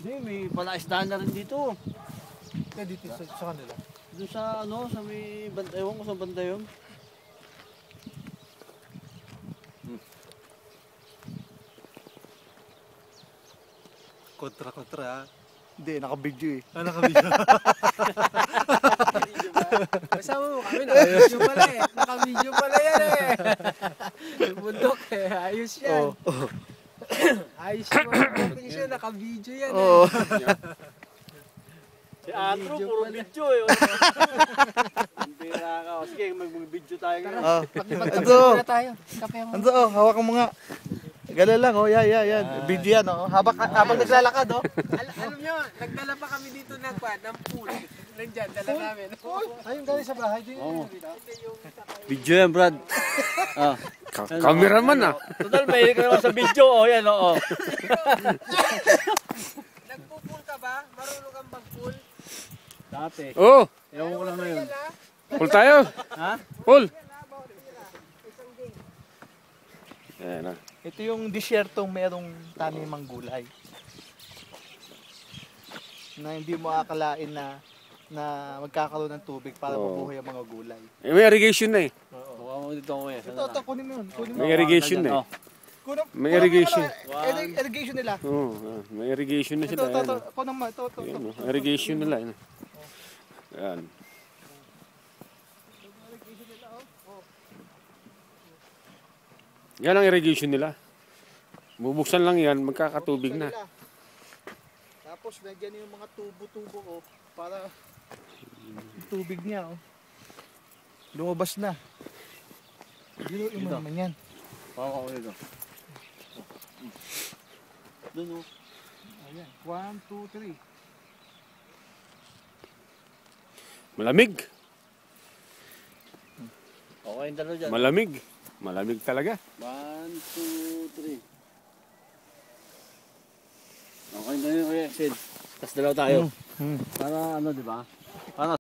Hindi, may palaisdaan na rin dito. Dito sa kanila. Doon sa ano, sa may banda, ewan ko sa banda yun. Kontra. Hindi, naka-video eh. Naka-video. Kasama mo kami, naka-video pala eh. Naka-video pala yan eh. Bundok eh, ayos yan. Ayos yung mga bundok niya, naka-video yan eh. Si Atro, puro video eh. Pira ka. Sige, mag-video tayo ngayon. Ito. Muna tayo. Kape mo. Ito, hawakan mo nga. Gala lang, yan. Video yan, habang naglalakad, Alam nyo, nagdala pa kami dito ng pool. Nandyan, dala namin. Ayun, galing sa bahay. Dito. Video yan, Brad. Cameraman ah. Total, may ka naman sa video. Yan, Nagpo-pool ka ba? Marunong kang mag-pool? Dati. Oh, Ewan ko lang ngayon. pull tayo. Ha? Pull. Ayan na. Ito yung disyertong merong tanimang gulay. Na hindi mo akalain na magkakaroon ng tubig para mabuhay ang mga gulay. Eh, may irrigation na eh. Buka mo dito ako eh. Ito, kunin mo yun. May irrigation na eh. May irrigation. Irrigation nila. Oo, may irrigation na Ito, sila. ito. Ako naman, ito. Ayan, oh, irrigation nila. Ayan. Yan ang irrigation nila. Bubuksan lang yan, magkakatubig na. Tapos nagyan yung mga tubo-tubo para yung tubig niya lumabas na. Diluin mo naman yan. Paka ko dito. Doon Ayan, 1, 2, 3. Malamig. Okay, yung dalawa dyan. Malamig. Malamig talaga. 1, 2, 3. Okay, dalawa yung Sid. Tapos dalawa tayo. Para ano, di ba?